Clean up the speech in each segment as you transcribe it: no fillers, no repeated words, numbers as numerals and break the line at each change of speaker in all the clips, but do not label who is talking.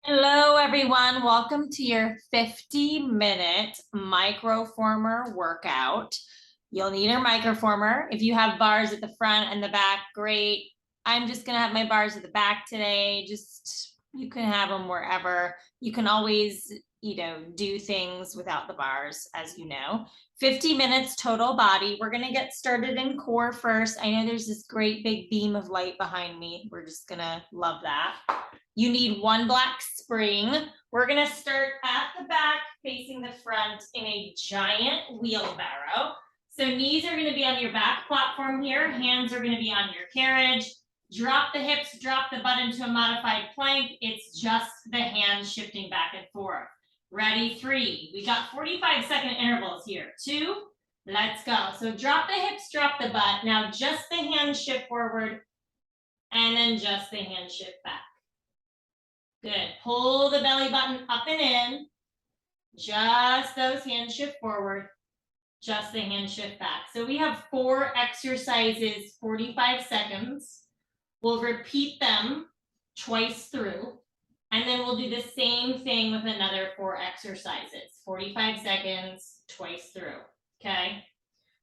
Hello, everyone. Welcome to your 50-minute microformer workout. You'll need your microformer. If you have bars at the front and the back, great. I'm just going to have my bars at the back today. You can have them wherever. You can always, do things without the bars, as you know. 50 minutes total body. We're going to get started in core first. I know there's this great big beam of light behind me. We're just going to love that. You need one black spring. We're gonna start at the back facing the front in a giant wheelbarrow. So knees are gonna be on your back platform here. Hands are gonna be on your carriage. Drop the hips, drop the butt into a modified plank. It's just the hands shifting back and forth. Ready, 3. We got 45-second intervals here. 2, let's go. So drop the hips, drop the butt. Now just the hands shift forward and then just the hands shift back. Good. Pull the belly button up and in. Just those hands shift forward. Just the hands shift back. So we have 4 exercises, 45 seconds. We'll repeat them twice through. And then we'll do the same thing with another 4 exercises. 45 seconds, twice through. Okay.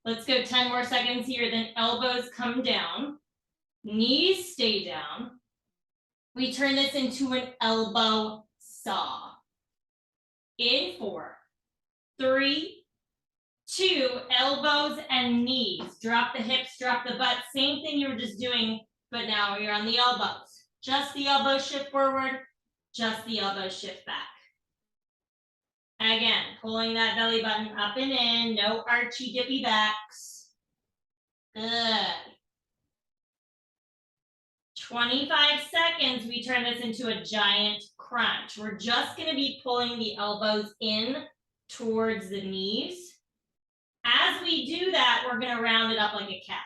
Let's go 10 more seconds here. Then elbows come down. Knees stay down. We turn this into an elbow saw. In 4, 3, 2, elbows and knees. Drop the hips, drop the butt. Same thing you were just doing, but now you're on the elbows. Just the elbows shift forward, just the elbows shift back. Again, pulling that belly button up and in, no archy dippy backs. Good. 25 seconds, we turn this into a giant crunch. We're just going to be pulling the elbows in towards the knees. As we do that, we're going to round it up like a cat.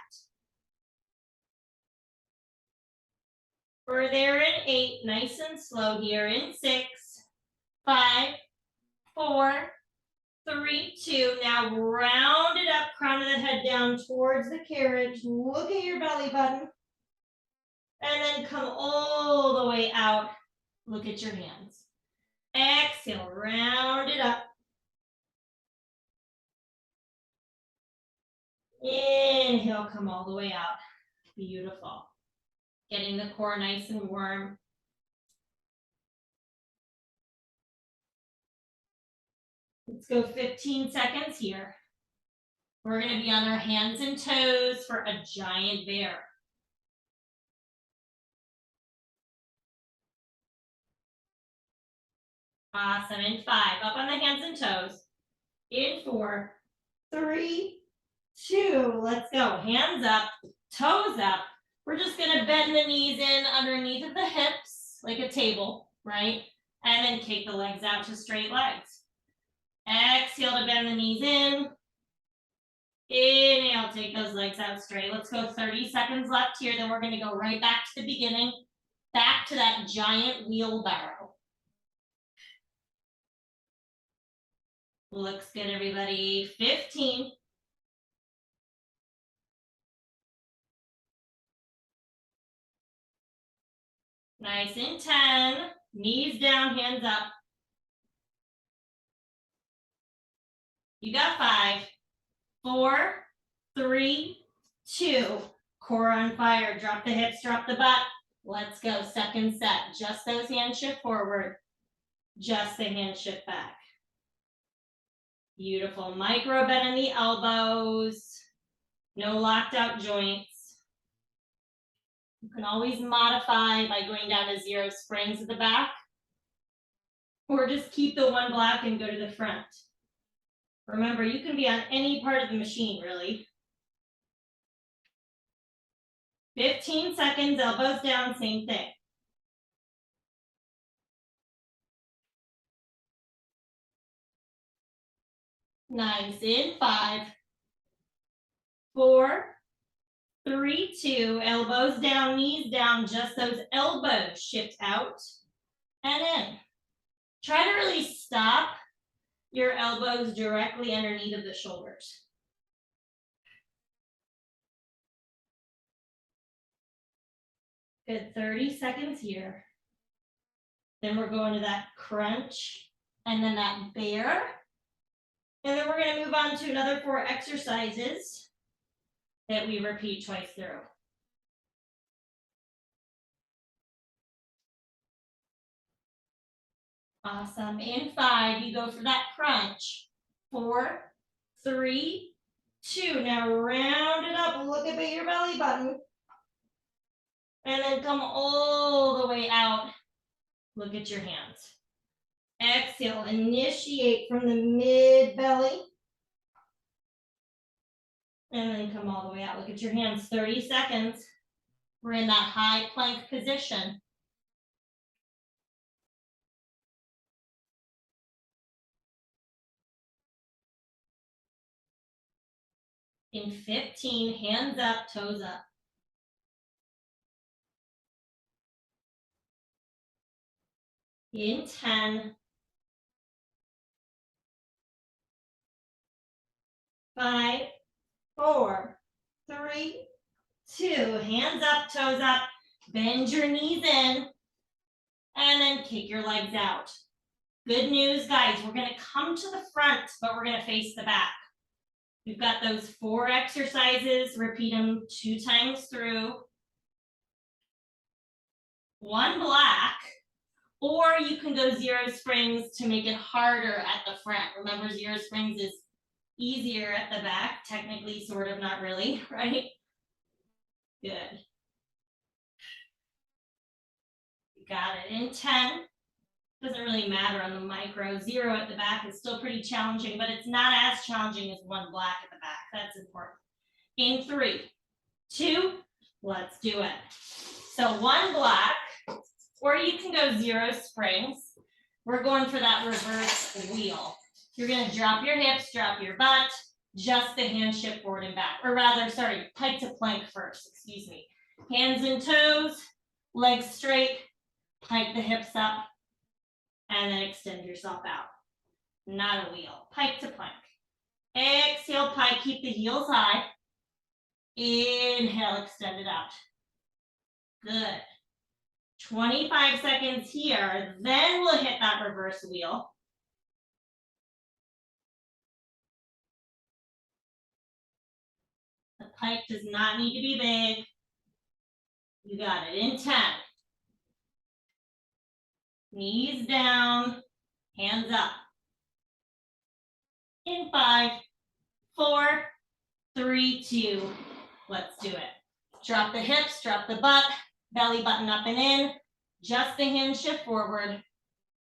We're there in 8, nice and slow here in 6, 5, 4, 3, 2. Now round it up, crown of the head down towards the carriage. Look at your belly button. And then come all the way out. Look at your hands. Exhale, round it up. Inhale, come all the way out. Beautiful. Getting the core nice and warm. Let's go 15 seconds here. We're going to be on our hands and toes for a giant bear. Awesome. In 5, up on the hands and toes. In 4, 3, 2, let's go. Hands up, toes up. We're just going to bend the knees in underneath of the hips, like a table, right? And then kick the legs out to straight legs. Exhale to bend the knees in. Inhale, take those legs out straight. Let's go 30 seconds left here. Then we're going to go right back to the beginning, back to that giant wheelbarrow. Looks good, everybody. 15. Nice and 10. Knees down, hands up. You got 5, 4, 3, 2. Core on fire. Drop the hips, drop the butt. Let's go. Second set. Just those hands shift forward. Just the hands shift back. Beautiful. Micro bend in the elbows. No locked out joints. You can always modify by going down to 0 springs at the back. Or just keep the one black and go to the front. Remember, you can be on any part of the machine, really. 15 seconds, elbows down, same thing. Nice. In 5, 4, 3, 2. Elbows down, knees down. Just those elbows shift out and in. Try to really stop your elbows directly underneath of the shoulders. Good. 30 seconds here. Then we're going to that crunch and then that bear. And then we're going to move on to another 4 exercises that we repeat twice through. Awesome. In 5, you go for that crunch. 4, 3, 2. Now round it up. Look up at your belly button. And then come all the way out. Look at your hands. Exhale. Initiate from the mid belly. And then come all the way out. Look at your hands. 30 seconds. We're in that high plank position. In 15, hands up, toes up. In 10, 5, 4, 3, 2, hands up, toes up, bend your knees in, and then kick your legs out. Good news, guys, we're gonna come to the front, but we're gonna face the back. We've got those 4 exercises, repeat them 2 times through. 1 black, or you can go 0 springs to make it harder at the front. Remember, 0 springs is easier at the back, technically, sort of, not really, right? Good. You got it. In 10, doesn't really matter on the micro. 0 at the back is still pretty challenging, but it's not as challenging as 1 black at the back. That's important. In 3, 2, let's do it. So 1 black, or you can go 0 springs. We're going for that reverse wheel. You're going to drop your hips, drop your butt, just the hands shift forward and back. Or rather, sorry, pike to plank first, excuse me. Hands and toes, legs straight, pike the hips up, and then extend yourself out. Not a wheel. Pike to plank. Exhale, pike, keep the heels high. Inhale, extend it out. Good. 25 seconds here, then we'll hit that reverse wheel. The pike does not need to be big. You got it. In 10. Knees down, hands up. In 5, 4, 3, 2, let's do it. Drop the hips, drop the butt, belly button up and in. Just the hands shift forward,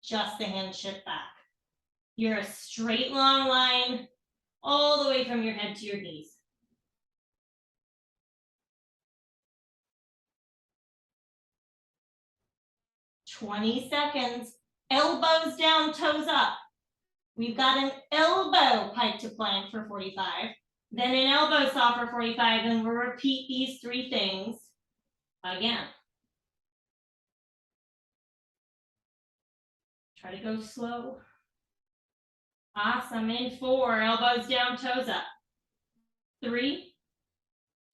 just the hands shift back. You're a straight long line all the way from your head to your knees. "20 seconds. Elbows down, toes up. We've got an elbow pike to plank for 45. Then an elbow saw for 45, and we'll repeat these 3 things again. Try to go slow. Awesome. In 4, elbows down, toes up. 3,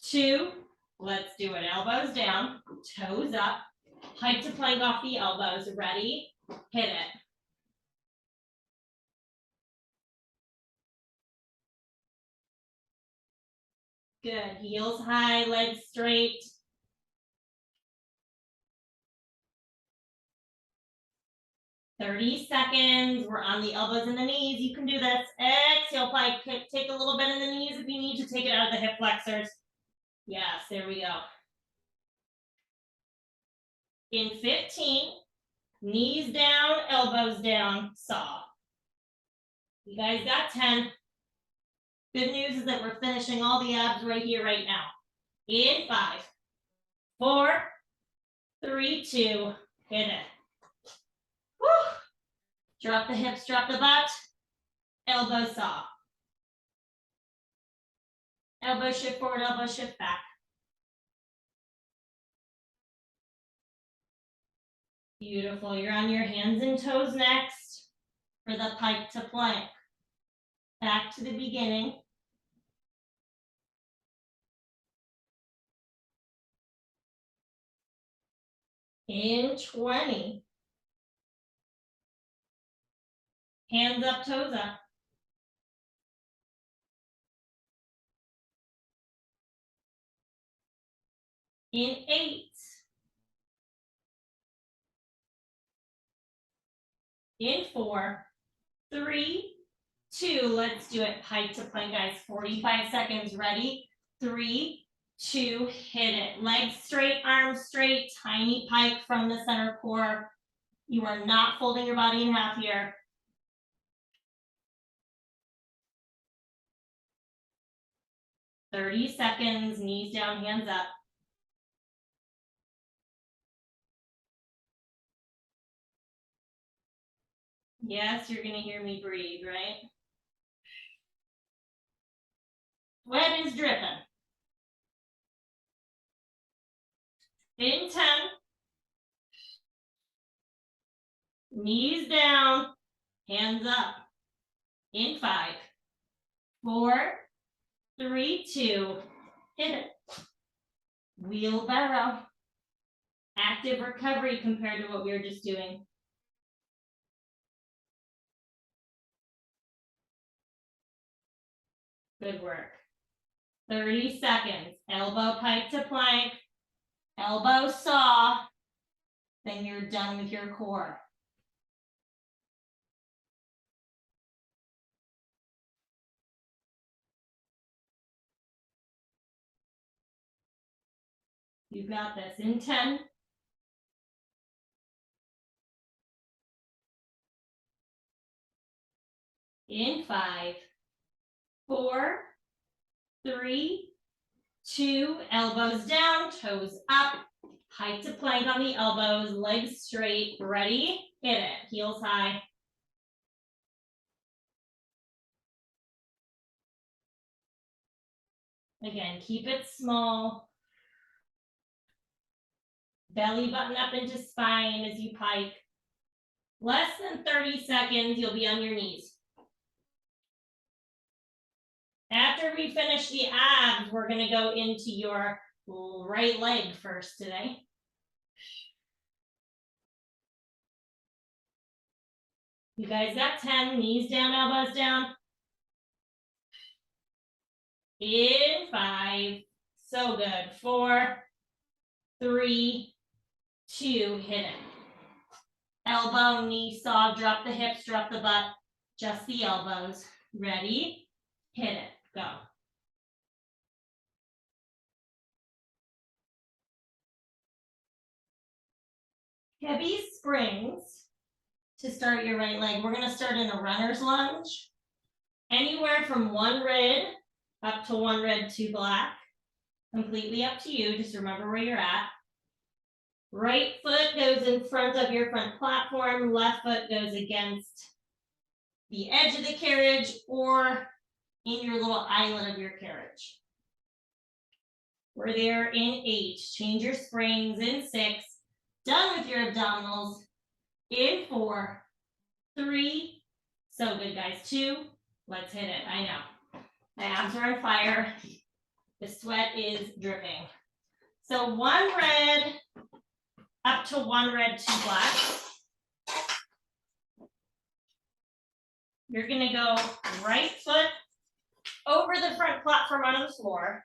2, let's do it. Elbows down, toes up. Pike to plank off the elbows. Ready? Hit it. Good. Heels high, legs straight. 30 seconds. We're on the elbows and the knees. You can do this. Exhale, pike. Take a little bit in the knees if you need to. Take it out of the hip flexors. Yes, there we go. In 15, knees down, elbows down, saw. You guys got 10. Good news is that we're finishing all the abs right here, right now. In 5, 4, 3, 2, hit it. Woo! Drop the hips, drop the butt, elbow saw. Elbow shift forward, elbow shift back. Beautiful. You're on your hands and toes next for the pike to plank. Back to the beginning. In 20, Hands up, toes up. In 8. In 4, 3, 2. Let's do it. Pike to plank, guys. 45 seconds. Ready? 3, 2. Hit it. Legs straight, arms straight. Tiny pike from the center core. You are not folding your body in half here. 30 seconds. Knees down, hands up. Yes, you're going to hear me breathe, right? Sweat is dripping. In 10. Knees down, hands up. In 5, 4, 3, 2. Hit it. Wheelbarrow. Active recovery compared to what we were just doing. Good work. 30 seconds. Elbow pike to plank. Elbow saw. Then you're done with your core. You got this. In 10. In 5, 4, 3, 2. Elbows down, toes up. Pike to plank on the elbows, legs straight. Ready? Hit it. Heels high. Again, keep it small. Belly button up into spine as you pike. Less than 30 seconds, you'll be on your knees. After we finish the abs, we're going to go into your right leg first today. You guys got 10, knees down, elbows down. In 5, so good. 4, 3, 2, hit it. Elbow, knee, saw, drop the hips, drop the butt, just the elbows. Ready? Hit it, go. Heavy springs to start your right leg. We're gonna start in a runner's lunge. Anywhere from 1 red up to 1 red, 2 black. Completely up to you, just remember where you're at. Right foot goes in front of your front platform, left foot goes against the edge of the carriage or in your little island of your carriage. We're there in 8. Change your springs in 6. Done with your abdominals. In 4, 3. So good, guys. 2. Let's hit it. I know. My abs are on fire. The sweat is dripping. So 1 red up to 1 red, 2 black. You're going to go right foot over the front platform on the floor.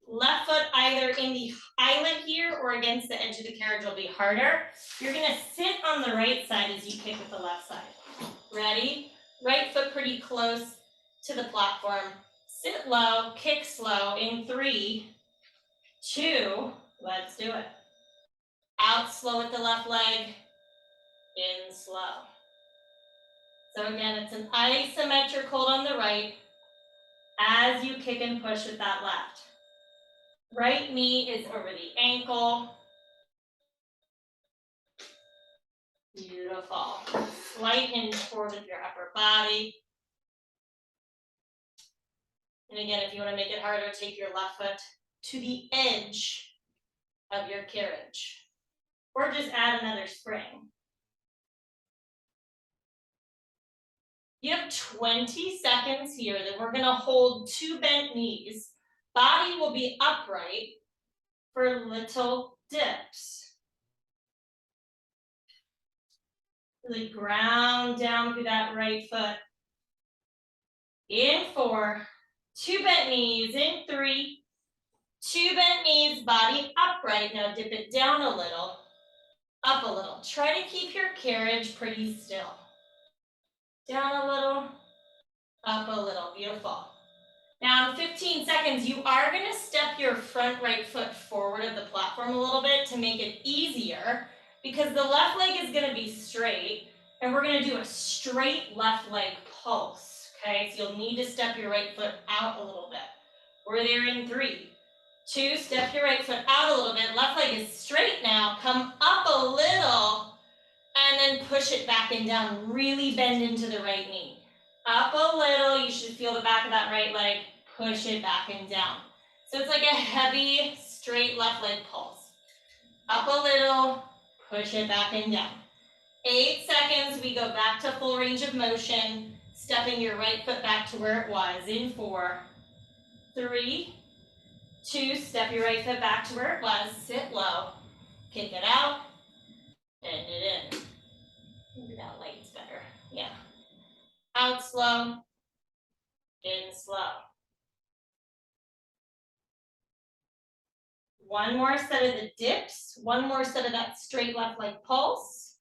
Left foot either in the island here or against the edge of the carriage will be harder. You're going to sit on the right side as you kick with the left side. Ready? Right foot pretty close to the platform. Sit low, kick slow in 3, 2, let's do it. Out slow with the left leg, in slow. So again, it's an isometric hold on the right as you kick and push with that left. Right knee is over the ankle. Beautiful. Slight hinge forward with your upper body. And again, if you want to make it harder, take your left foot to the edge of your carriage. Or just add another spring. You have 20 seconds here that we're going to hold 2 bent knees. Body will be upright for little dips. Really ground down through that right foot. In 4, 2 bent knees, in 3, 2 bent knees, body upright. Now dip it down a little, up a little. Try to keep your carriage pretty still. Down a little, up a little, beautiful. Now in 15 seconds, you are gonna step your front right foot forward of the platform a little bit to make it easier because the left leg is gonna be straight and we're gonna do a straight left leg pulse, okay? So you'll need to step your right foot out a little bit. We're there in 3, 2, step your right foot out a little bit. Left leg is straight now, come up a little and then push it back and down. Really bend into the right knee. Up a little, you should feel the back of that right leg. Push it back and down. So it's like a heavy, straight left leg pulse. Up a little, push it back and down. 8 seconds, we go back to full range of motion, stepping your right foot back to where it was in 4, 3, 2, step your right foot back to where it was, sit low, kick it out, bend it in. Maybe that light's better, yeah. Out slow, in slow. One more set of the dips, one more set of that straight left leg pulse.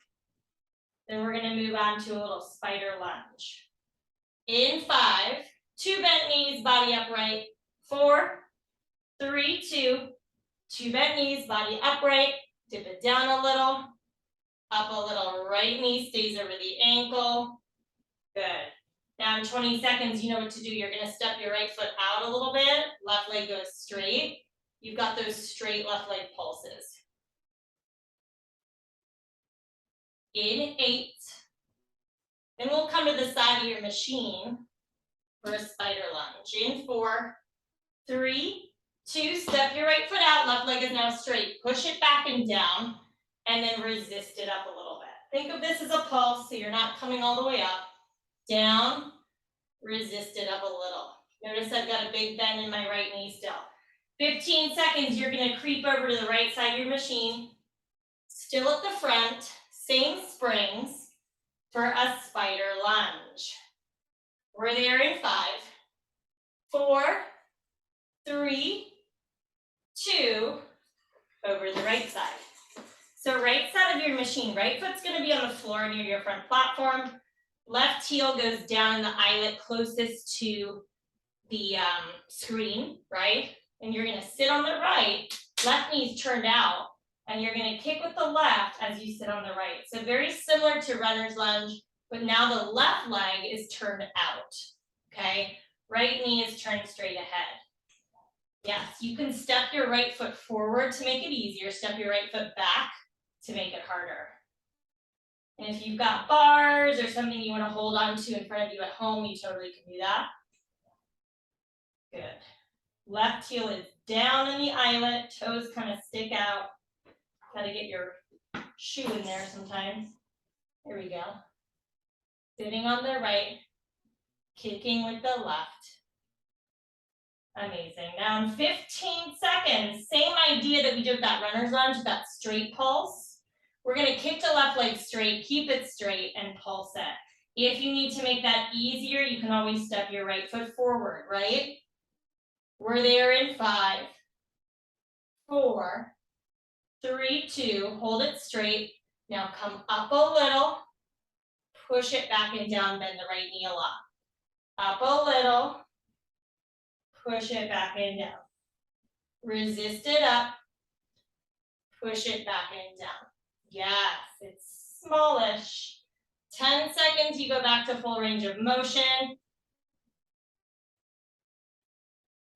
Then we're gonna move on to a little spider lunge. In 5, 2 bent knees, body upright. 4, 3, 2, 2 bent knees, body upright. Dip it down a little, up a little. Right knee stays over the ankle. Good. Now in 20 seconds, you know what to do. You're gonna step your right foot out a little bit. Left leg goes straight. You've got those straight left leg pulses. In 8. Then we'll come to the side of your machine for a spider lunge. In 4, 3, 2, step your right foot out. Left leg is now straight. Push it back and down, and then resist it up a little bit. Think of this as a pulse, so you're not coming all the way up. Down, resist it up a little. Notice I've got a big bend in my right knee still. 15 seconds, you're gonna creep over to the right side of your machine. Still at the front, same springs for a spider lunge. We're there in 5, 4, 3, 2, over the right side. So right side of your machine, right foot's gonna be on the floor near your front platform. Left heel goes down in the eyelet closest to the screen, right? And you're gonna sit on the right, left knee's turned out, and you're gonna kick with the left as you sit on the right. So very similar to runner's lunge, but now the left leg is turned out, okay? Right knee is turned straight ahead. Yes, you can step your right foot forward to make it easier, step your right foot back to make it harder. And if you've got bars or something you wanna hold on to in front of you at home, you totally can do that. Good. Left heel is down in the eyelet, toes kind of stick out. Gotta get your shoe in there sometimes. There we go. Sitting on the right, kicking with the left. Amazing. Now in 15 seconds, same idea that we did with that runner's lunge, that straight pulse. We're gonna kick the left leg straight, keep it straight, and pulse it. If you need to make that easier, you can always step your right foot forward, right? We're there in 5, 4, 3, 2, hold it straight. Now come up a little, push it back and down, bend the right knee a lot. Up a little, push it back and down. Resist it up, push it back and down. Yes, it's smallish. 10 seconds, you go back to full range of motion.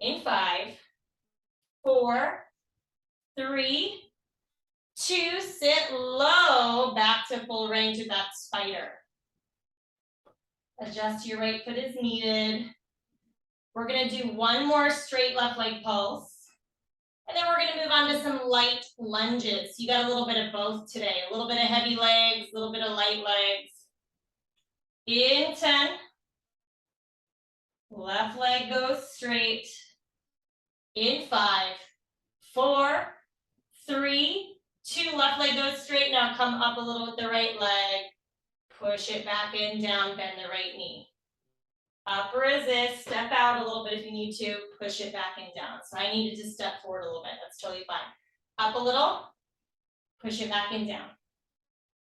In 5, 4, 3, 2, sit low, back to full range of that spider. Adjust your right foot as needed. We're gonna do one more straight left leg pulse. And then we're gonna move on to some light lunges. You got a little bit of both today. A little bit of heavy legs, a little bit of light legs. In 10, left leg goes straight. In 5, 4, 3, 2, left leg goes straight. Now come up a little with the right leg. Push it back in, down, bend the right knee. Up, resist, step out a little bit if you need to, push it back and down. So I needed to step forward a little bit, that's totally fine. Up a little, push it back and down.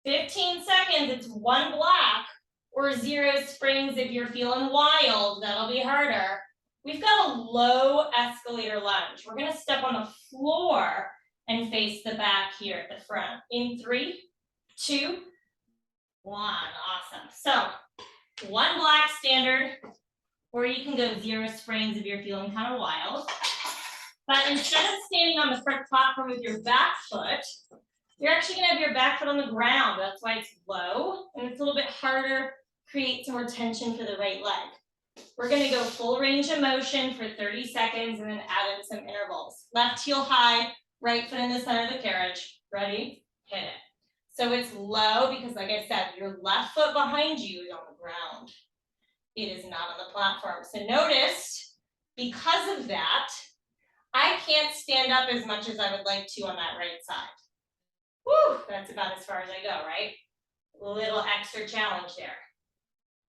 15 seconds, it's one block, or 0 springs if you're feeling wild, that'll be harder. We've got a low escalator lunge. We're gonna step on the floor and face the back here at the front. In 3, 2, 1, awesome. So, one block standard, or you can go 0 springs if you're feeling kind of wild. But instead of standing on the front platform with your back foot, you're actually gonna have your back foot on the ground. That's why it's low, and it's a little bit harder, create some more tension for the right leg. We're gonna go full range of motion for 30 seconds and then add in some intervals. Left heel high, right foot in the center of the carriage. Ready? Hit it. So it's low because, like I said, your left foot behind you is on the ground. It is not on the platform. So notice, because of that, I can't stand up as much as I would like to on that right side. Whew, that's about as far as I go, right? A little extra challenge there.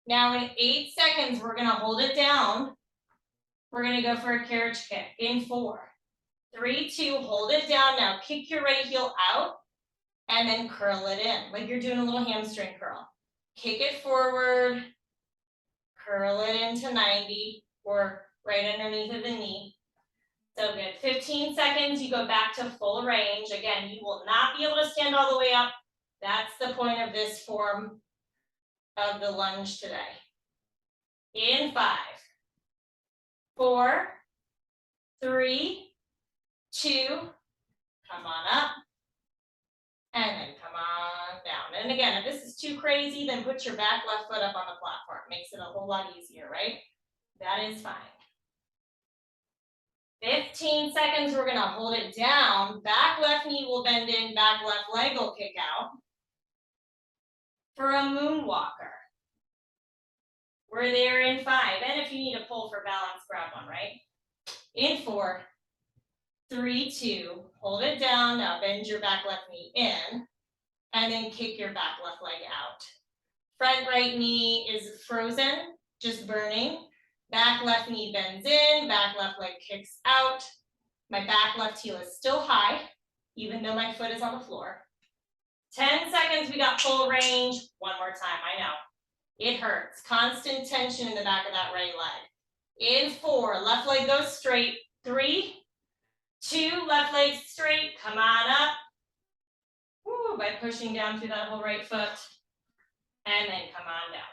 Now in 8 seconds, we're gonna hold it down. We're gonna go for a carriage kick in 4, 3, 2, hold it down. Now kick your right heel out and then curl it in, like you're doing a little hamstring curl. Kick it forward, curl it into 90 or right underneath of the knee. So good. 15 seconds, you go back to full range. Again, you will not be able to stand all the way up. That's the point of this form of the lunge today. In 5, 4, 3, 2, come on up, and then come on down. And again, if this is too crazy, then put your back left foot up on the platform. Makes it a whole lot easier, right? That is fine. 15 seconds, we're gonna hold it down. Back left knee will bend in, back left leg will kick out. For a moonwalker. We're there in 5. And if you need a pull for balance, grab one, right? In 4, 3, 2, hold it down. Now bend your back left knee in, and then kick your back left leg out. Front right knee is frozen, just burning. Back left knee bends in, back left leg kicks out. My back left heel is still high, even though my foot is on the floor. 10 seconds, we got full range. One more time, I know. It hurts. Constant tension in the back of that right leg. In 4, left leg goes straight. 3, 2, left leg straight. Come on up. Woo, by pushing down through that whole right foot. And then come on down.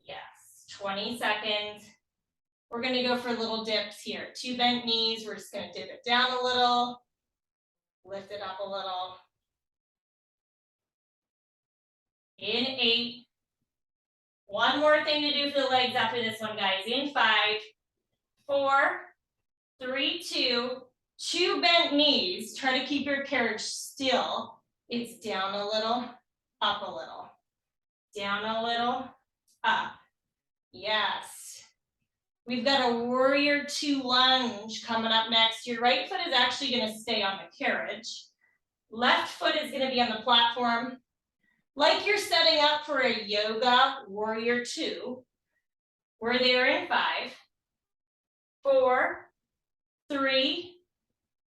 Yes, 20 seconds. We're gonna go for little dips here. 2 bent knees. We're just gonna dip it down a little. Lift it up a little. In 8. One more thing to do for the legs after this one, guys. In 5, 4, 3, 2, 2 bent knees. Try to keep your carriage still. It's down a little, up a little. Down a little, up. Yes. We've got a warrior 2 lunge coming up next. Your right foot is actually going to stay on the carriage. Left foot is going to be on the platform. Like you're setting up for a yoga warrior 2. We're there in 5, 4, 3,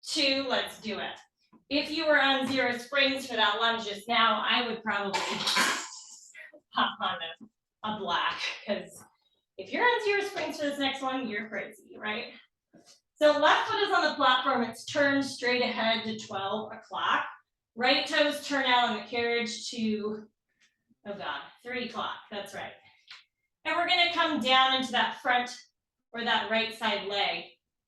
2, let's do it. If you were on 0 springs for that lunge just now, I would probably hop on a block, because if you're on 0 springs for this next one, you're crazy, right? So left foot is on the platform, it's turned straight ahead to 12 o'clock. Right toes turn out on the carriage to, oh God, 3 o'clock, that's right. And we're gonna come down into that front or that right side leg,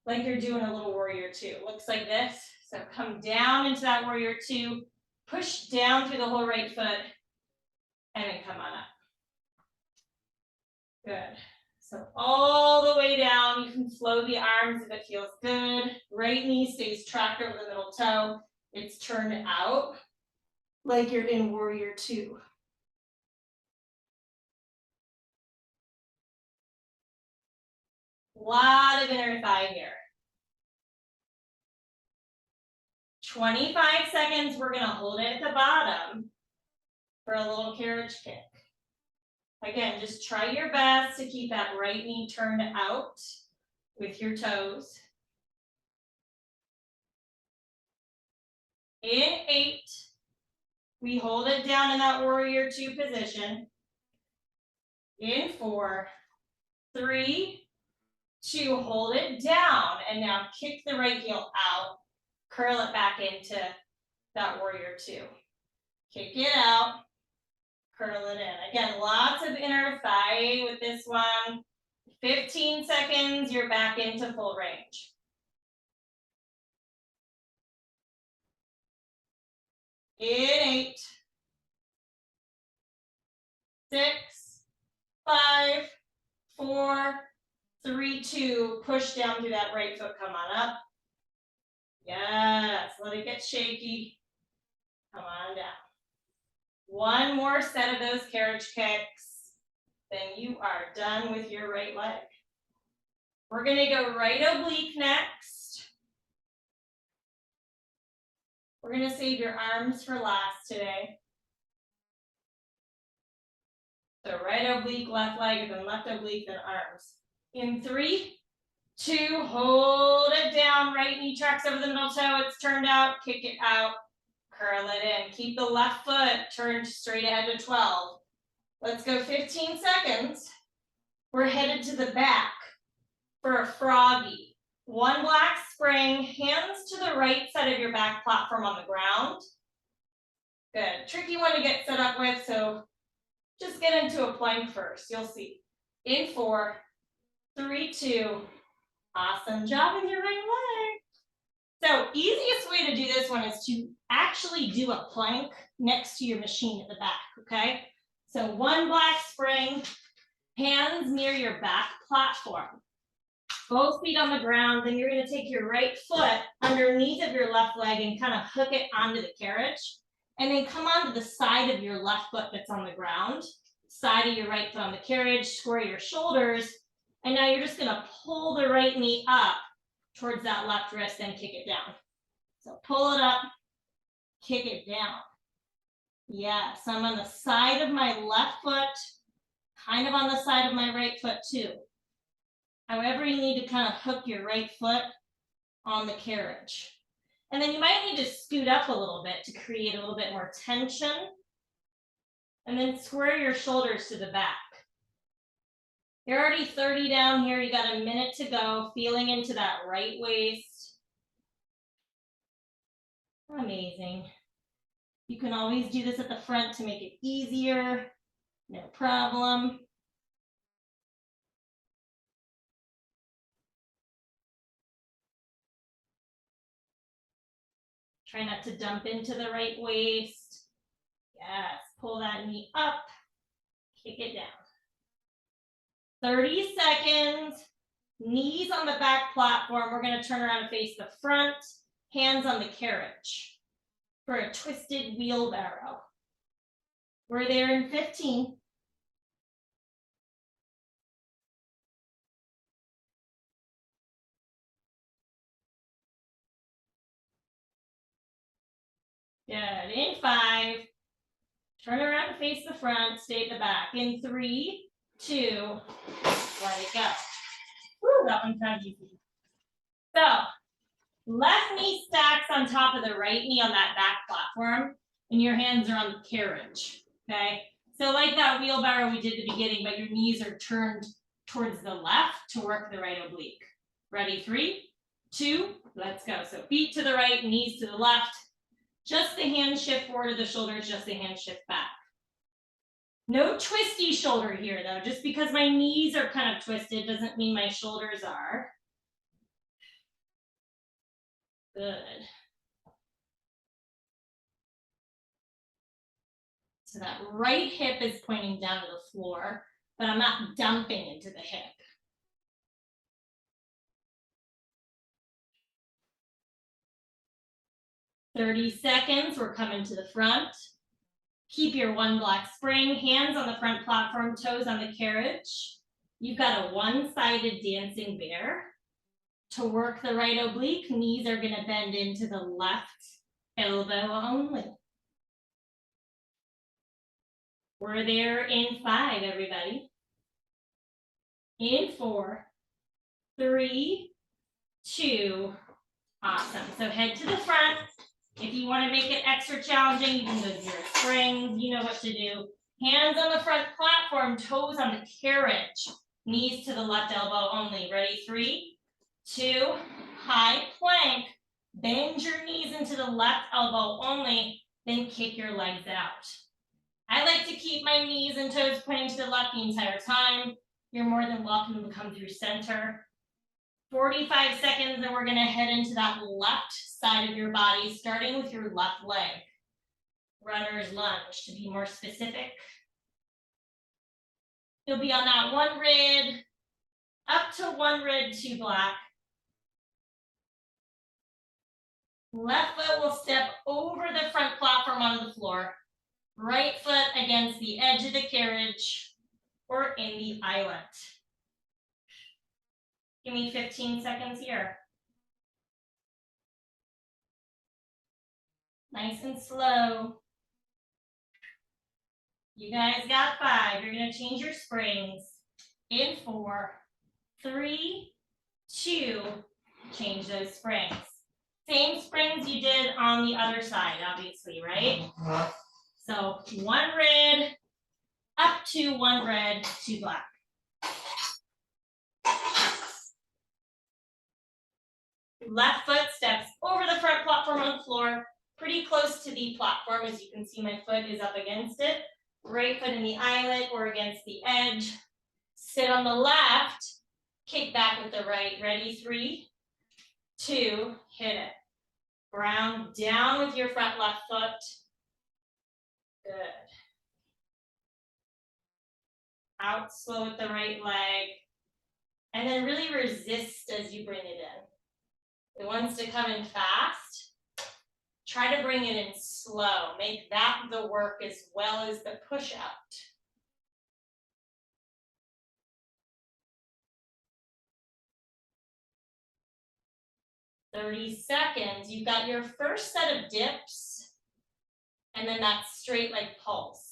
like you're doing a little warrior 2. Looks like this. So come down into that warrior 2, push down through the whole right foot, and then come on up. Good. So all the way down, you can flow the arms if it feels good. Right knee stays tracked over the middle toe. It's turned out like you're in warrior 2. Lot of inner thigh here. 25 seconds, we're gonna hold it at the bottom for a little carriage kick. Again, just try your best to keep that right knee turned out with your toes. In 8, we hold it down in that warrior 2 position. In 4, 3, 2, hold it down, and now kick the right heel out, curl it back into that warrior 2. Kick it out, curl it in. Again, lots of inner thigh with this one. 15 seconds, you're back into full range. In 8, 6, 5, 4, 3, 2, push down through that right foot, come on up. Yes, let it get shaky. Come on down. One more set of those carriage kicks, then you are done with your right leg. We're gonna go right oblique next. We're gonna save your arms for last today. So right oblique, left leg, then left oblique, then arms. In 3, 2, hold it down, right knee tracks over the middle toe, it's turned out, kick it out, curl it in. Keep the left foot turned straight ahead to 12. Let's go 15 seconds. We're headed to the back for a froggy. 1 black spring, hands to the right side of your back platform on the ground. Good, tricky one to get set up with, so just get into a plank first, you'll see. In 4, 3, 2, awesome job with your right leg. So easiest way to do this one is to actually do a plank next to your machine at the back, okay? So 1 black spring, hands near your back platform. Both feet on the ground, then you're gonna take your right foot underneath of your left leg and kind of hook it onto the carriage. And then come onto the side of your left foot that's on the ground, side of your right foot on the carriage, square your shoulders, and now you're just gonna pull the right knee up towards that left wrist and kick it down. So pull it up, kick it down. Yes, I'm on the side of my left foot, kind of on the side of my right foot too. However, you need to kind of hook your right foot on the carriage. And then you might need to scoot up a little bit to create a little bit more tension. And then square your shoulders to the back. You're already 30 down here. You got a minute to go, feeling into that right waist. Amazing. You can always do this at the front to make it easier. No problem. Try not to dump into the right waist. Yes, pull that knee up, kick it down. 30 seconds, knees on the back platform. We're gonna turn around and face the front, hands on the carriage for a twisted wheelbarrow. We're there in 15. Good, in 5, turn around and face the front, stay at the back. In 3, 2, let it go. Woo, that one's not easy. So, left knee stacks on top of the right knee on that back platform, and your hands are on the carriage, okay? So like that wheelbarrow we did at the beginning, but your knees are turned towards the left to work the right oblique. Ready, 3, 2, let's go. So feet to the right, knees to the left. Just the hands shift forward to the shoulders, just the hands shift back. No twisty shoulder here though. Just because my knees are kind of twisted doesn't mean my shoulders are. Good. So that right hip is pointing down to the floor, but I'm not dumping into the hip. "30 seconds, we're coming to the front. Keep your 1 black spring, hands on the front platform, toes on the carriage. You've got a one-sided dancing bear. To work the right oblique, knees are gonna bend into the left elbow only. We're there in 5, everybody. In 4, 3, 2, awesome. So head to the front. If you want to make it extra challenging, you can go to your springs, you know what to do. Hands on the front platform, toes on the carriage, knees to the left elbow only. Ready? 3, 2, high plank. Bend your knees into the left elbow only, then kick your legs out. I like to keep my knees and toes pointing to the left the entire time. You're more than welcome to come through center. 45 seconds, and we're gonna head into that left side of your body, starting with your left leg. Runner's lunge, to be more specific. You'll be on that 1 rib, up to 1 rib, 2 black. Left foot will step over the front platform onto the floor. Right foot against the edge of the carriage or in the eyelet. Give me 15 seconds here. Nice and slow. You guys got 5. You're going to change your springs. In 4, 3, 2, change those springs. Same springs you did on the other side, obviously, right? So 1 red, up to 1 red, 2 black. Left foot steps over the front platform on the floor, pretty close to the platform. As you can see, my foot is up against it. Right foot in the eyelet or against the edge. Sit on the left, kick back with the right. Ready? 3, 2, hit it. Ground down with your front left foot. Good. Out slow with the right leg. And then really resist as you bring it in. It wants to come in fast. Try to bring it in slow. Make that the work as well as the push out. "30 seconds. You've got your first set of dips, and then that straight leg pulse.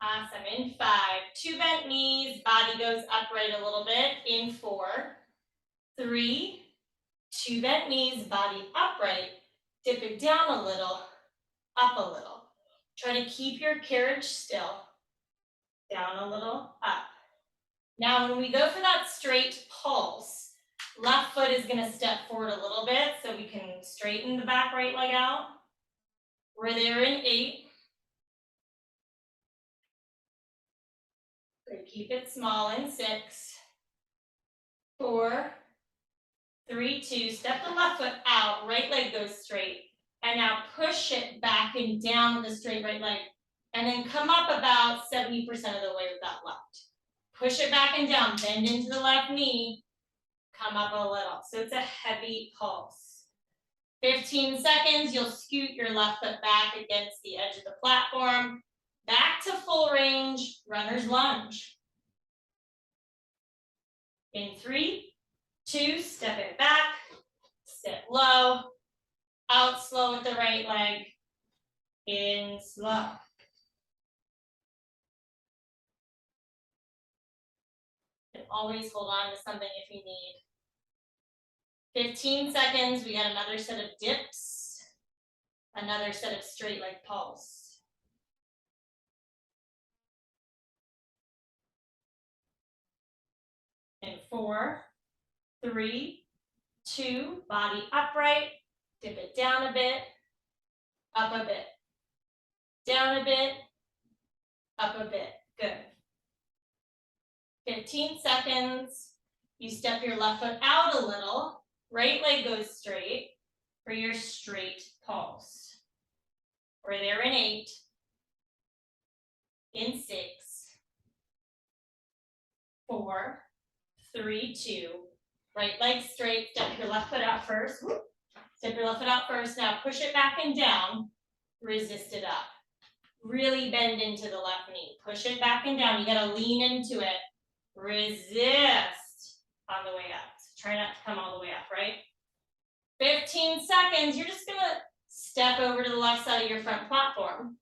Awesome. In 5, 2 bent knees, body goes upright a little bit. In 4, 3, 2 bent knees, body upright. Dip it down a little, up a little. Try to keep your carriage still. Down a little, up. Now, when we go for that straight pulse, left foot is going to step forward a little bit so we can straighten the back right leg out. We're there in 8. Good. Keep it small in 6, 4, 3, 2. Step the left foot out. Right leg goes straight. And now push it back and down with the straight right leg. And then come up about 70% of the way with that left. Push it back and down. Bend into the left knee. Come up a little. So it's a heavy pulse. 15 seconds. You'll scoot your left foot back against the edge of the platform. Back to full range. Runner's lunge. In 3, 2, step it back. Sit low. Out slow with the right leg. In slow. And always hold on to something if you need. 15 seconds. We got another set of dips. Another set of straight leg pulse. In 4, 3, 2, body upright. Dip it down a bit. Up a bit. Down a bit. Up a bit. Good. 15 seconds. You step your left foot out a little. Right leg goes straight for your straight pulse. We're there in 8. In 6, 4, 3, 2. Right leg straight. Step your left foot out first. Step your left foot out first. Now push it back and down. Resist it up. Really bend into the left knee. Push it back and down. You gotta lean into it. Resist on the way up. So try not to come all the way up, right? 15 seconds. You're just gonna step over to the left side of your front platform.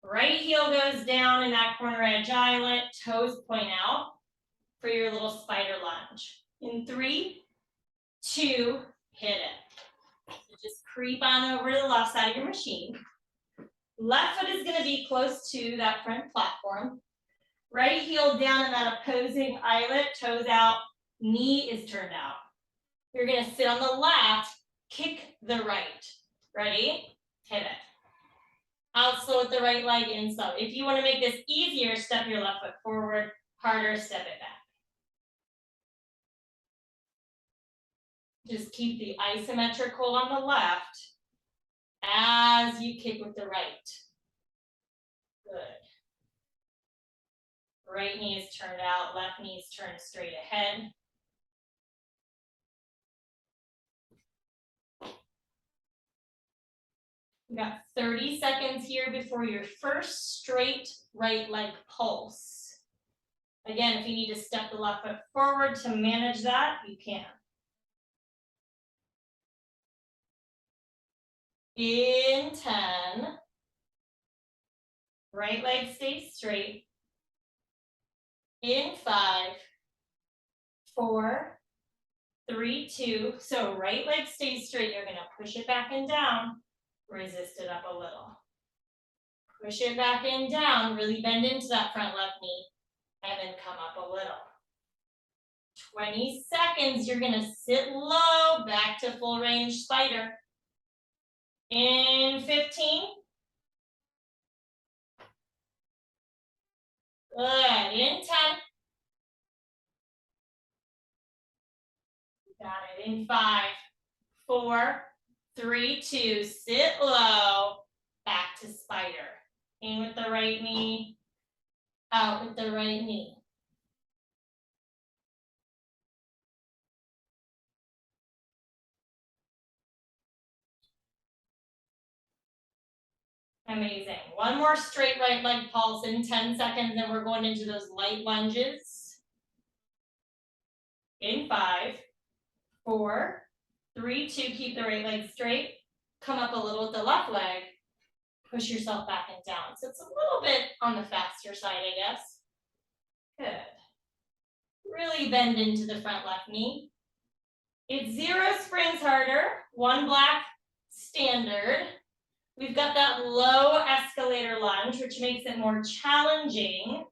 Right heel goes down in that corner edge eyelet. Toes point out for your little spider lunge. In 3, 2, hit it. So just creep on over to the left side of your machine. Left foot is going to be close to that front platform. Right heel down in that opposing eyelet, toes out, knee is turned out. You're going to sit on the left, kick the right. Ready? Hit it. Out slow with the right leg, in slow. If you want to make this easier, step your left foot forward. Harder, step it back. Just keep the isometric hold on the left as you kick with the right. Good. Right knee is turned out, left knee is turned straight ahead. We got 30 seconds here before your first straight right leg pulse. Again, if you need to step the left foot forward to manage that, you can. In 10, right leg stays straight. In 5, 4, 3, 2. So right leg stays straight. You're going to push it back and down. Resist it up a little. Push it back and down. Really bend into that front left knee. And then come up a little. 20 seconds. You're going to sit low. Back to full range spider. In 15. Good. In 10. Got it. In 5, 4, 3, 2. Sit low. Back to spider. In with the right knee. Out with the right knee. Amazing. One more straight right leg pulse in 10 seconds, and we're going into those light lunges. In 5, 4, 3, 2, keep the right leg straight. Come up a little with the left leg. Push yourself back and down. So it's a little bit on the faster side, I guess. Good. Really bend into the front left knee. It's 0 springs harder, 1 black standard. We've got that low escalator lunge, which makes it more challenging.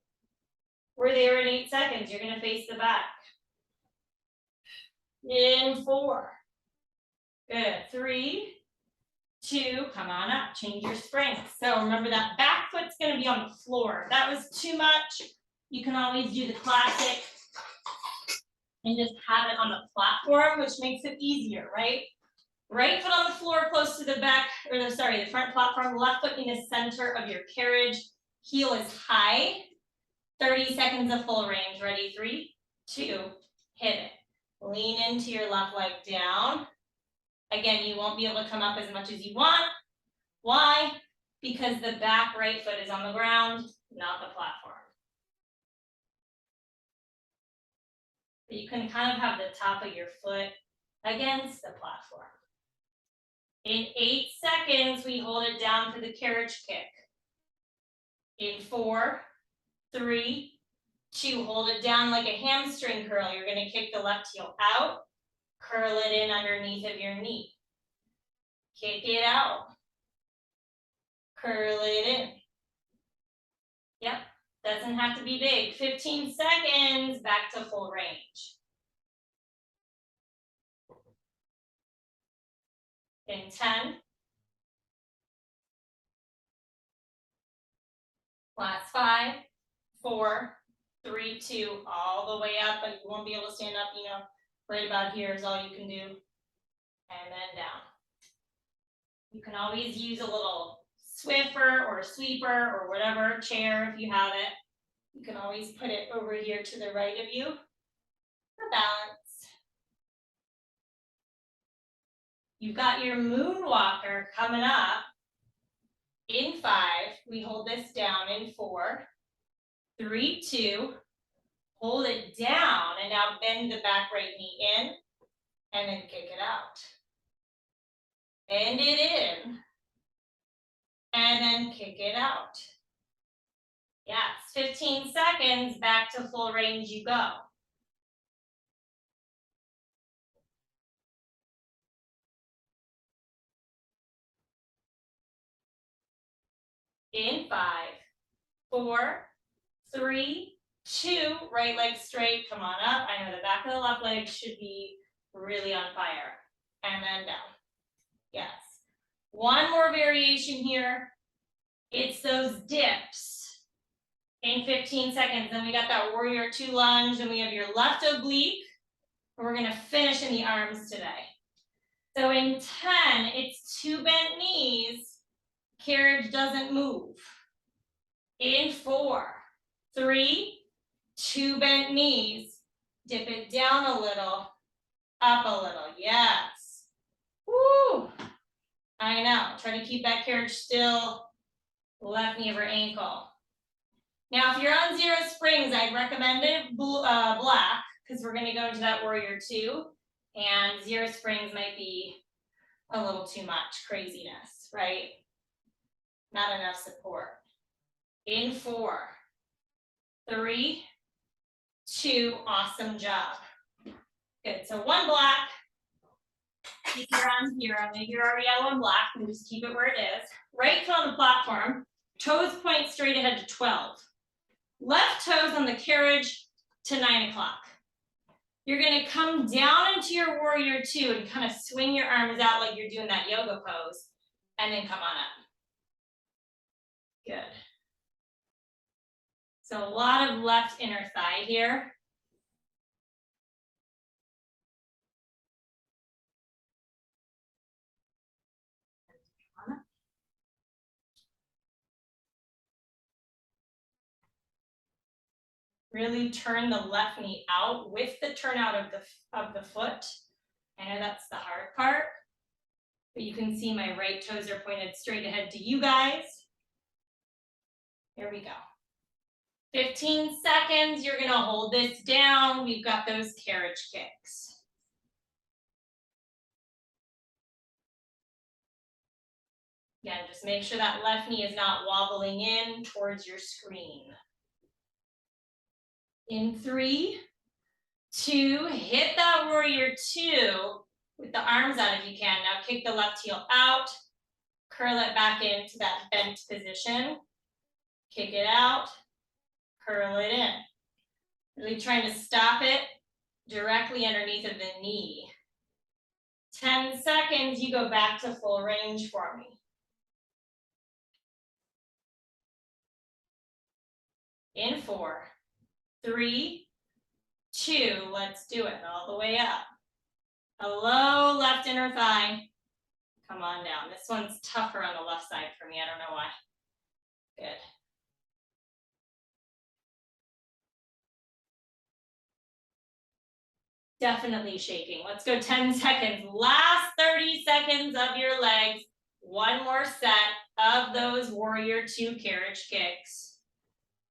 We're there in 8 seconds. You're going to face the back. In 4. Good. 3, 2, come on up. Change your strength. So remember that back foot's going to be on the floor. If that was too much, you can always do the classic and just have it on the platform, which makes it easier, right? Right foot on the floor close to the back, or the front platform, left foot in the center of your carriage. Heel is high. 30 seconds of full range. Ready? 3, 2, hit it. Lean into your left leg down. Again, you won't be able to come up as much as you want. Why? Because the back right foot is on the ground, not the platform. But you can kind of have the top of your foot against the platform. In 8 seconds, we hold it down for the carriage kick. In 4, 3, 2, hold it down like a hamstring curl. You're going to kick the left heel out, curl it in underneath of your knee. Kick it out. Curl it in. Yep, doesn't have to be big. 15 seconds, back to full range. In 10. Last 5, 4, 3, 2, all the way up, but you won't be able to stand up, right about here is all you can do. And then down. You can always use a little Swiffer or sweeper or whatever chair if you have it. You can always put it over here to the right of you for balance. You've got your moonwalker coming up. In 5, we hold this down in 4, 3, 2, hold it down, and now bend the back right knee in, and then kick it out. Bend it in, and then kick it out. Yes, 15 seconds, back to full range you go. In 5, 4, 3, 2, right leg straight, come on up. I know the back of the left leg should be really on fire. And then down. Yes. One more variation here. It's those dips in 15 seconds. Then we got that warrior 2 lunge, and we have your left oblique. And we're gonna finish in the arms today. So in 10, it's 2 bent knees. Carriage doesn't move. In 4, 3, 2 bent knees. Dip it down a little, up a little. Yes. Woo. I know. Try to keep that carriage still. Left knee over ankle. Now, if you're on 0 springs, I'd recommend it black, because we're going to go into that warrior 2. And 0 springs might be a little too much craziness, right? Not enough support. In 4, 3, 2, awesome job. Good, so 1 black. If you're on 0, maybe you're already at 1 black, and just keep it where it is. Right foot on the platform, toes point straight ahead to 12. Left toes on the carriage to 9 o'clock. You're gonna come down into your warrior 2 and kind of swing your arms out like you're doing that yoga pose, and then come on up. Good. So a lot of left inner thigh here. Really turn the left knee out with the turnout of the foot. I know that's the hard part, but you can see my right toes are pointed straight ahead to you guys. Here we go. 15 seconds, you're gonna hold this down. We've got those carriage kicks. Again, just make sure that left knee is not wobbling in towards your screen. In 3, 2, hit that warrior 2 with the arms out if you can. Now kick the left heel out, curl it back into that bent position, kick it out, curl it in. Really trying to stop it directly underneath of the knee. 10 seconds, you go back to full range for me. In 4, 3, 2, let's do it all the way up. A low left inner thigh. Come on down. This one's tougher on the left side for me. I don't know why. Good. Definitely shaking. Let's go 10 seconds. Last 30 seconds of your legs. One more set of those warrior 2 carriage kicks.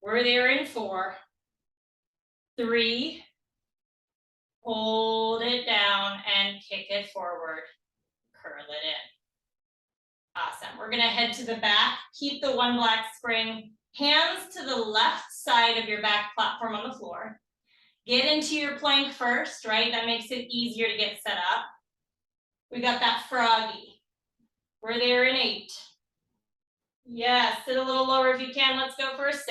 We're there in 4, 3, hold it down and kick it forward. Curl it in. Awesome. We're going to head to the back. Keep the 1 black spring. Hands to the left side of your back platform on the floor. Get into your plank first, right? That makes it easier to get set up. We got that froggy. We're there in 8. Yes, sit a little lower if you can. Let's go for a 6.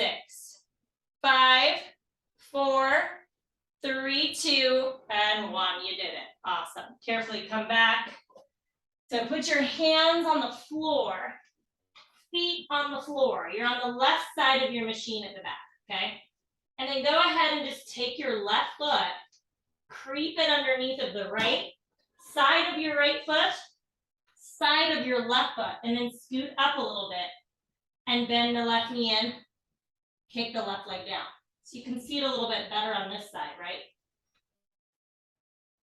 5, 4, 3, 2, and 1. You did it. Awesome. Carefully come back. So put your hands on the floor, feet on the floor. You're on the left side of your machine at the back, okay? And then go ahead and just take your left foot, creep it underneath of the right side of your right foot, side of your left foot, and then scoot up a little bit and bend the left knee in, kick the left leg down. So you can see it a little bit better on this side, right?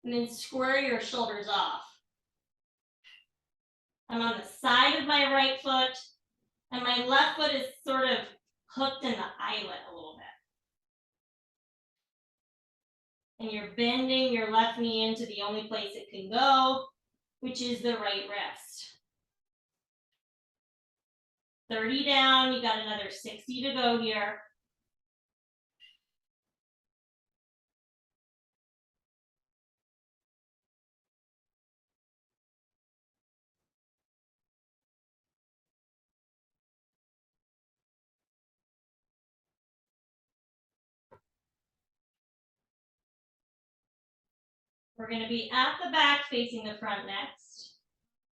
And then square your shoulders off. I'm on the side of my right foot, And my left foot is sort of hooked in the eyelet a little bit. And you're bending your left knee into the only place it can go, which is the right wrist. 30 down, you got another 60 to go here. We're going to be at the back facing the front next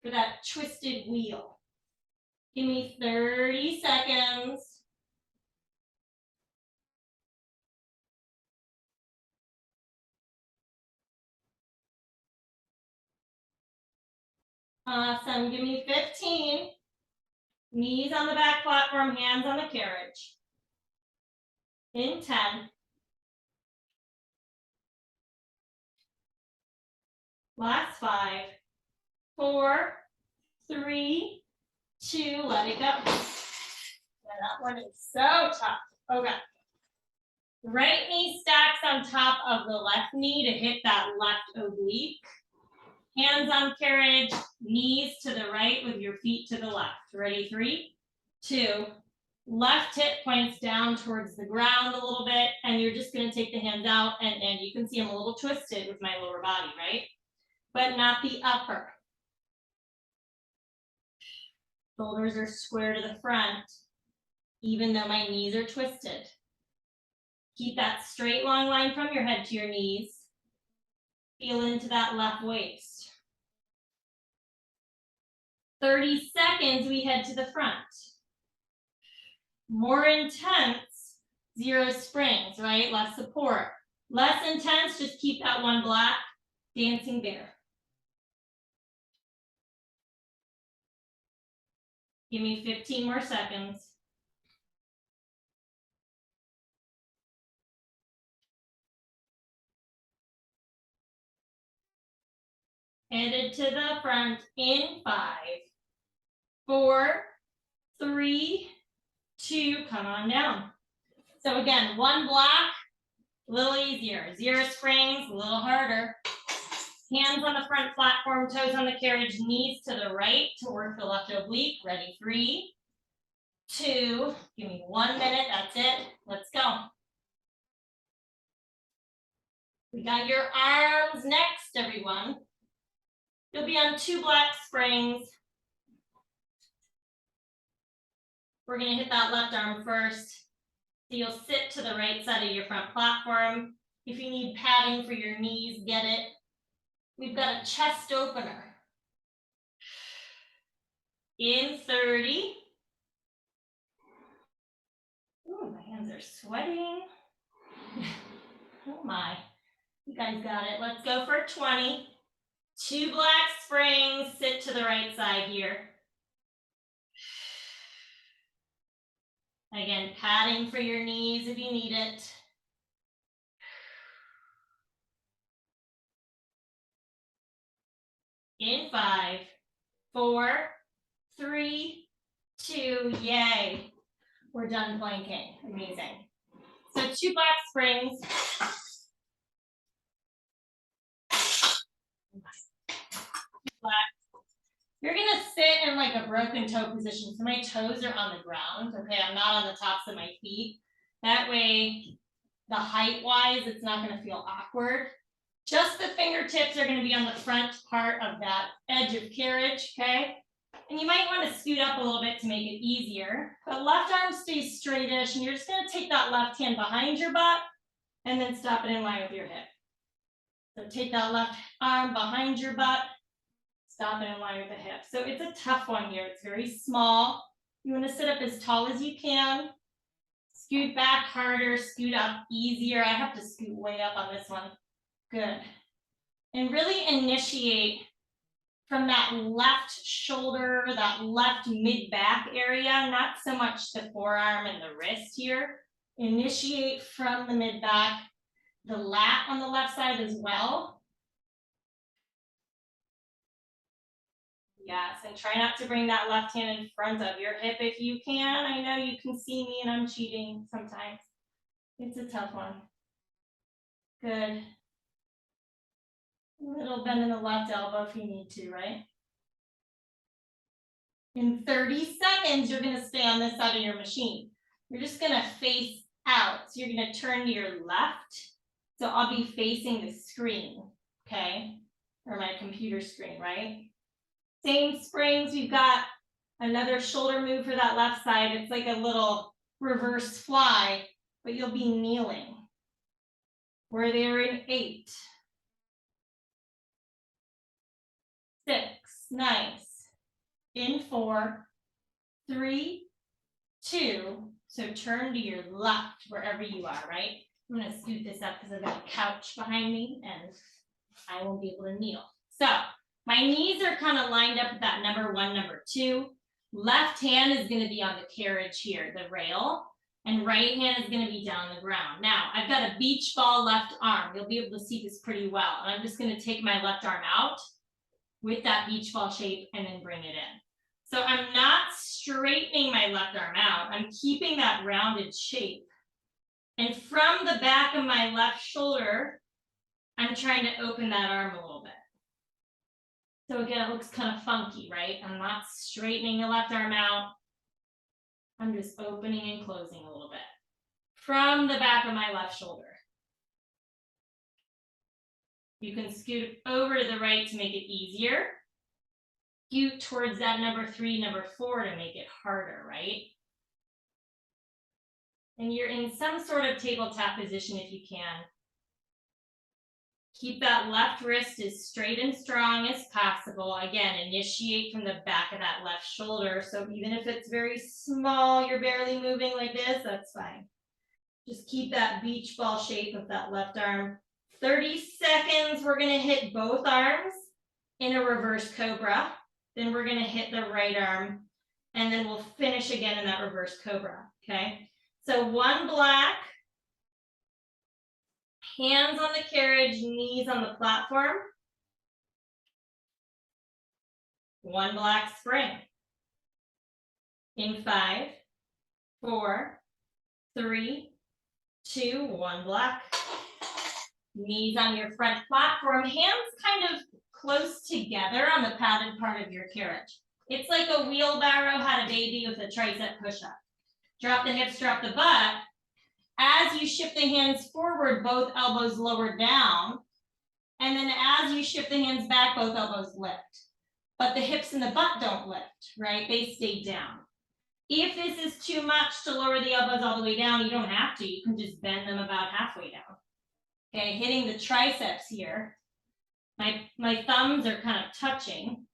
for that twisted wheel. Give me 30 seconds. Awesome. Give me 15. Knees on the back platform, hands on the carriage. In 10. Last 5, 4, 3, 2, let it go. Yeah, that one is so tough. Okay. Right knee stacks on top of the left knee to hit that left oblique. Hands on carriage, knees to the right with your feet to the left. Ready? 3, 2. Left hip points down towards the ground a little bit, and you're just going to take the hands out, and you can see I'm a little twisted with my lower body, right? But not the upper. Shoulders are square to the front, even though my knees are twisted. Keep that straight long line from your head to your knees. Feel into that left waist. 30 seconds, we head to the front. More intense, 0 springs, right? Less support. Less intense, just keep that one black, dancing bear. Give me 15 more seconds. Headed to the front in 5, 4, 3, 2, come on down. So again, one block, a little easier. 0 springs, a little harder. Hands on the front platform, toes on the carriage, knees to the right to work the left oblique. Ready? 3, 2, give me 1 minute, that's it. Let's go. We got your arms next, everyone. You'll be on 2 black springs. We're gonna hit that left arm first. So you'll sit to the right side of your front platform. If you need padding for your knees, get it. We've got a chest opener. In 30. Ooh, my hands are sweating. Oh my, you guys got it. Let's go for 20. 2 black springs, sit to the right side here. Again, padding for your knees if you need it. In 5, 4, 3, 2, yay. We're done planking, amazing. So 2 black springs. Black. You're gonna sit in like a broken toe position. So my toes are on the ground, okay? I'm not on the tops of my feet. That way, the height-wise, it's not gonna feel awkward. Just the fingertips are gonna be on the front part of that edge of carriage, okay? And you might wanna scoot up a little bit to make it easier. But left arm stays straightish, and you're just gonna take that left hand behind your butt and then stop it in line with your hip. So take that left arm behind your butt, stop it in line with the hip. So it's a tough one here. It's very small. You want to sit up as tall as you can. Scoot back harder, scoot up easier. I have to scoot way up on this one. Good. And really initiate from that left shoulder, that left mid-back area, not so much the forearm and the wrist here. Initiate from the mid-back, the lat on the left side as well. Yes, and try not to bring that left hand in front of your hip if you can. I know you can see me and I'm cheating sometimes. It's a tough one. Good. A little bend in the left elbow if you need to, right? In 30 seconds, you're going to stay on this side of your machine. You're just going to face out. So you're going to turn to your left. So I'll be facing the screen, okay? Or my computer screen, right? Same springs. We've got another shoulder move for that left side. It's like a little reverse fly, but you'll be kneeling. We're there in 8, 6, nice. In 4, 3, 2. So turn to your left wherever you are, right? I'm going to scoot this up because I've got a couch behind me and I won't be able to kneel. So my knees are kind of lined up with that number 1, number 2. Left hand is going to be on the carriage here, the rail, and right hand is going to be down on the ground. Now, I've got a beach ball left arm. You'll be able to see this pretty well. And I'm just going to take my left arm out with that beach ball shape and then bring it in. So I'm not straightening my left arm out. I'm keeping that rounded shape. And from the back of my left shoulder, I'm trying to open that arm a little bit. So again, it looks kind of funky, right? I'm not straightening the left arm out. I'm just opening and closing a little bit from the back of my left shoulder. You can scoot over to the right to make it easier. Scoot towards that number 3, number 4 to make it harder, right? And you're in some sort of tabletop position if you can. Keep that left wrist as straight and strong as possible. Again, initiate from the back of that left shoulder. So even if it's very small, you're barely moving like this, that's fine. Just keep that beach ball shape of that left arm. 30 seconds, we're gonna hit both arms in a reverse cobra. Then we're gonna hit the right arm and then we'll finish again in that reverse cobra, okay? So 1 black, hands on the carriage, knees on the platform. 1 black spring. In 5, 4, 3, 2, 1 black. Knees on your front platform, hands kind of close together on the padded part of your carriage. It's like a wheelbarrow had a baby with a tricep push-up. Drop the hips, drop the butt. As you shift the hands forward, both elbows lower down. And then as you shift the hands back, both elbows lift. But the hips and the butt don't lift, right? They stay down. If this is too much to lower the elbows all the way down, you don't have to. You can just bend them about halfway down. Okay, hitting the triceps here. My thumbs are kind of touching.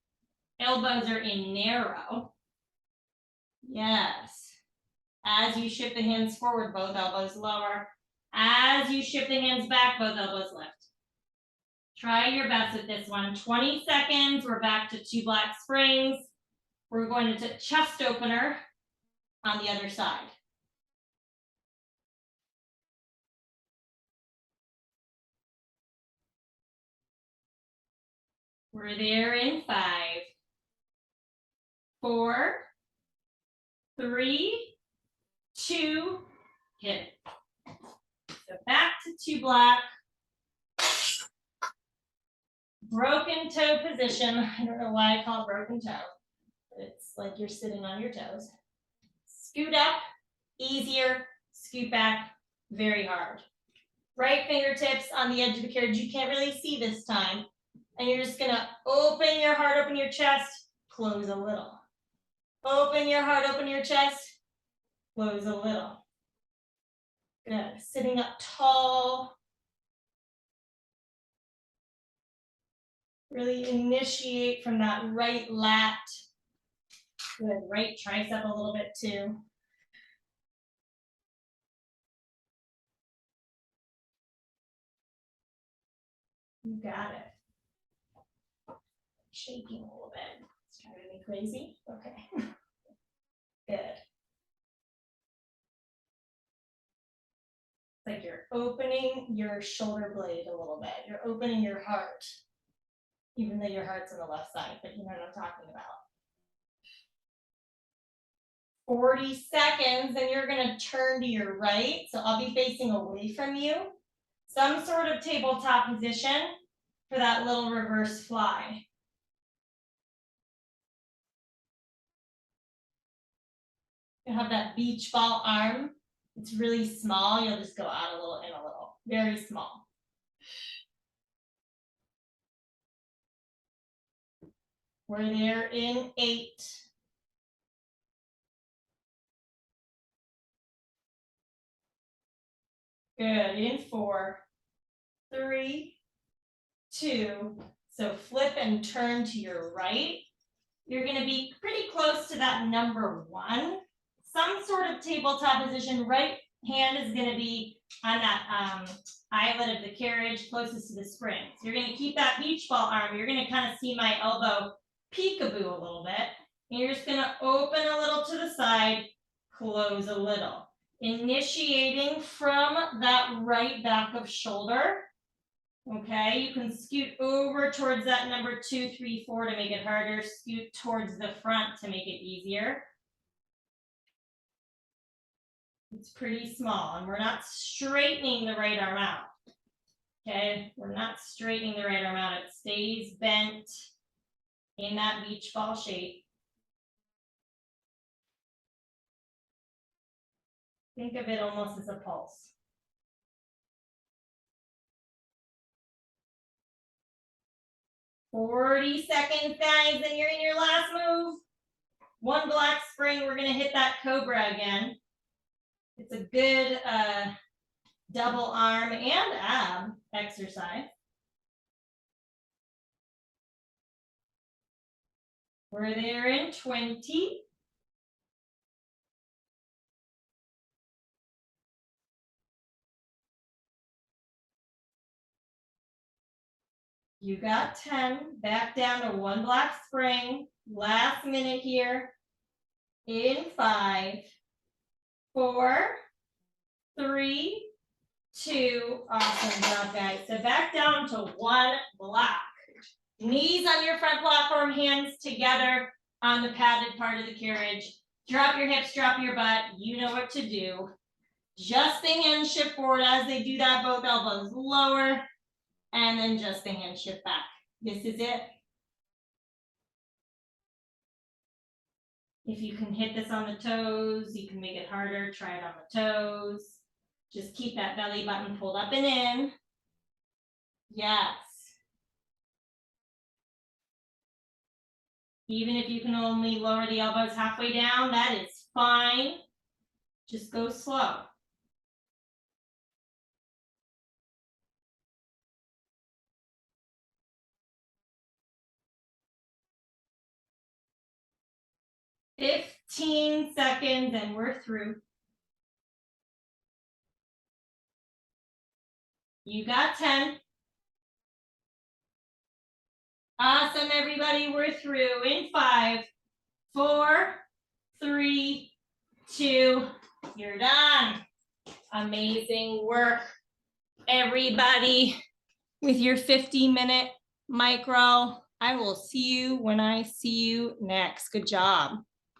Elbows are in narrow. Yes. As you shift the hands forward, both elbows lower. As you shift the hands back, both elbows lift. Try your best with this one. 20 seconds, we're back to 2 black springs. We're going to chest opener on the other side. We're there in 5, 4, 3, 2, hit it. So back to 2 black. Broken toe position. I don't know why I call it broken toe. It's like you're sitting on your toes. Scoot up, easier. Scoot back, very hard. Right fingertips on the edge of the carriage. You can't really see this time. And you're just gonna open your heart, open your chest, close a little. Open your heart, open your chest, close a little. Good. Sitting up tall. Really initiate from that right lat. Good. Right tricep a little bit too. You got it. Shaking a little bit. It's driving me crazy. Okay. Good. It's like you're opening your shoulder blade a little bit. You're opening your heart. even though your heart's on the left side, but you know what I'm talking about. 40 seconds, and you're gonna turn to your right. So I'll be facing away from you. Some sort of tabletop position for that little reverse fly. You have that beach ball arm. It's really small. You'll just go out a little and a little, very small. We're there in 8. Good, in 4, 3, 2. So flip and turn to your right. You're gonna be pretty close to that number 1. Some sort of tabletop position. Right hand is gonna be on that eyelet of the carriage closest to the spring. So you're gonna keep that beach ball arm. You're gonna kind of see my elbow peekaboo a little bit. And you're just gonna open a little to the side, close a little. Initiating from that right back of shoulder. Okay, you can scoot over towards that number 2, 3, 4 to make it harder. Scoot towards the front to make it easier. It's pretty small, and we're not straightening the right arm out. Okay, we're not straightening the right arm out. It stays bent in that beach ball shape. Think of it almost as a pulse. "40 seconds, guys, and you're in your last move. 1 black spring. We're gonna hit that cobra again. It's a good double arm and ab exercise. We're there in 20. You got 10. Back down to 1 black spring. Last minute here. In 5, 4, 3, 2. Awesome job, guys. So back down to 1 block. Knees on your front platform, hands together on the padded part of the carriage. Drop your hips, drop your butt. You know what to do. Just the hands shift forward as they do that. Both elbows lower. And then just the hands shift back. This is it. If you can hit this on the toes, you can make it harder. Try it on the toes. Just keep that belly button pulled up and in. Yes. Even if you can only lower the elbows halfway down, that is fine. Just go slow. "15 seconds and we're through. You got 10. Awesome, everybody. We're through in 5, 4, 3, 2. You're done. Amazing work, everybody, with your 50-minute micro. I will see you when I see you next. Good job.